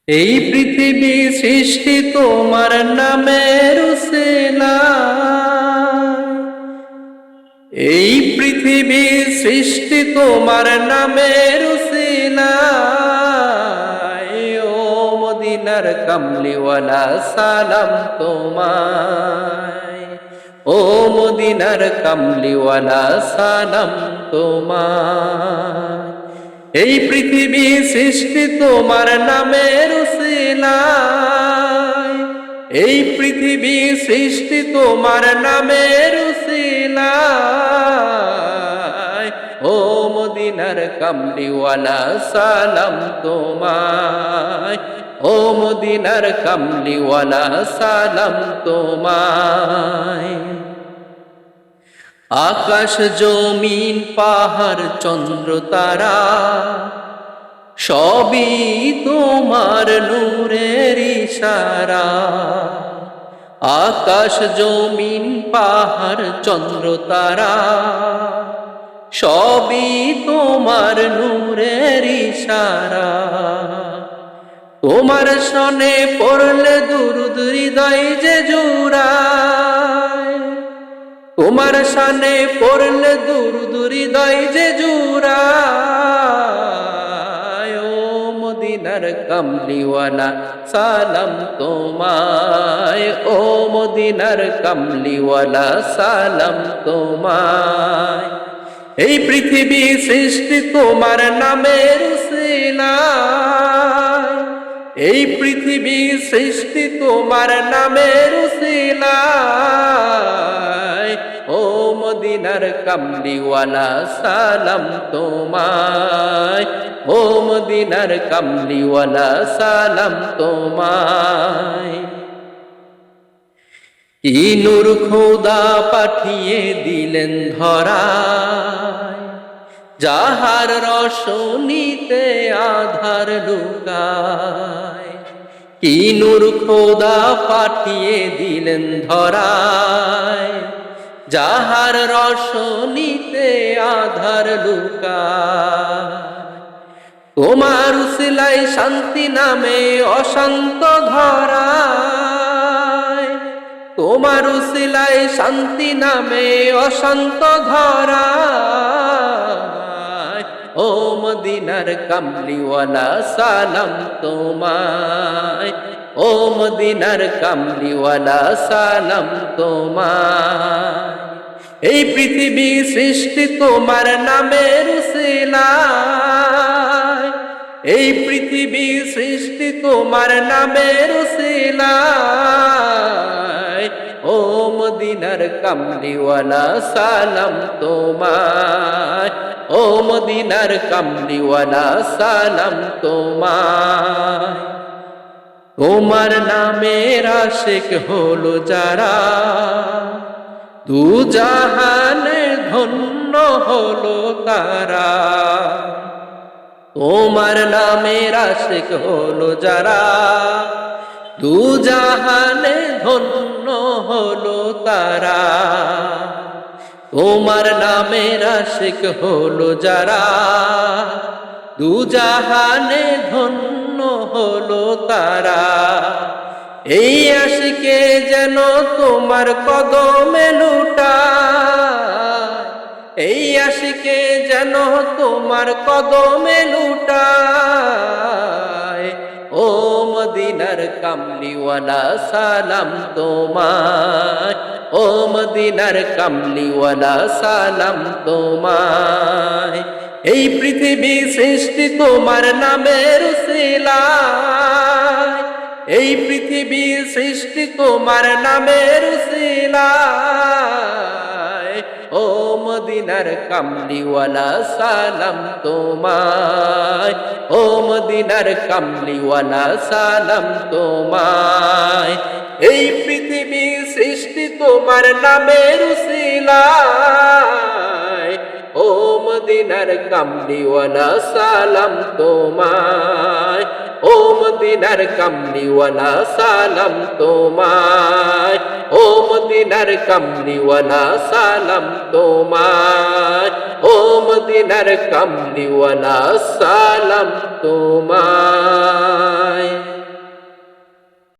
এই পৃথিবী সৃষ্টি তোমার নামের উসিলায়, এই পৃথিবী সৃষ্টি তোমার নামের উসিলায়। ও মদিনার কামলিওয়ালা সালাম তোমায়, ও মদিনার কামলিওয়ালা সালাম তোমায়। এই পৃথিবী সৃষ্টি তোমার নামের উসিলায়, এই পৃথিবী সৃষ্টি তোমার নামের উসিলায়। ও মদিনার কামলিওয়ালা সালাম তোমায়, ও মদিনার কামলিওয়ালা সালাম তোমায়। আকাশ জমিন পাহাড় চন্দ্র তারা সবই তোমার নূরের ইশারা। আকাশ জমিন পাহাড় চন্দ্র তারা সবই তোমার নূরের ইশারা। তোমার শনে পড়লে দুরুদ হৃদয় যে জুড়ায়, তোমার শানে পড়লে দুরুদ হৃদয় যে জুড়ায়। ও মদিনার কামলিওয়ালা সালাম তোমায়, ও মদিনার কামলিওয়ালা সালাম তোমায়। এই পৃথিবী সৃষ্টি তোমার নামের উসিলায়, এই পৃথিবী সৃষ্টি তোমার নামের উসিলায়। ও মদিনার কামলিওয়ালা সালাম তোমায়, ও মদিনার কামলিওয়ালা সালাম তোমায়। কি নূর খোদা পাঠিয়ে দিলেন ধরায়, যাহার রশনীতে আধার লুকায়। কি নূর খোদা পাঠিয়ে দিলেন ধরায়, যাহার রশনীতে আধার লুকায়। তোমার উসিলায় শান্তি নামে অশান্ত ধরায়, তোমার উসিলায় শান্তি নামে অশান্ত ধরায়। ও মদিনার কামলিওয়ালা সালাম তোমায়, ও মদিনার কামলিওয়ালা সালাম তোমায়। এই পৃথিবী সৃষ্টি তোমার নামের উসিলায়, এই পৃথিবী সৃষ্টি তোমার নামের উসিলায়। ও মদিনার কামলিওয়ালা সালাম তোমায়, ও মদিনার কামলিওয়ালা সালাম তোমায়। তোমার নামের আশিক হলো যারা, দু জাহানে ধন্য হলো তারা। তোমার নামের আশিক হলো যারা, দু জাহানে ধন্য হলো তারা। তোমার নামের আশিক হলো যারা, দু জাহানে ধন্য হলো তারা। এই আশিকে যেন তোমার কদমে লুটায়, এই আশিকে যেন তোমার কদমে লুটায়। ও মদিনার কামলিওয়ালা সালাম তোমায়, ও মদিনার কামলিওয়ালা সালাম তোমায়। এই পৃথিবী সৃষ্টি তোমার নামের উসিলায়, এই পৃথিবী সৃষ্টি তোমার নামের উসিলায়। ও মদিনার কামলিওয়ালা সালাম তোমায়, ও মদিনার কামলিওয়ালা সালাম তোমায়। এই পৃথিবী সৃষ্টি তোমার নামের উসিলায়। ও মদিনার কামলিওয়ালা সালাম তোমায়, ও মদিনার কামলিওয়ালা সালাম তোমায়, ও মদিনার কামলিওয়ালা সালাম তোমায়, ও মদিনার কামলিওয়ালা সালাম তোমায়।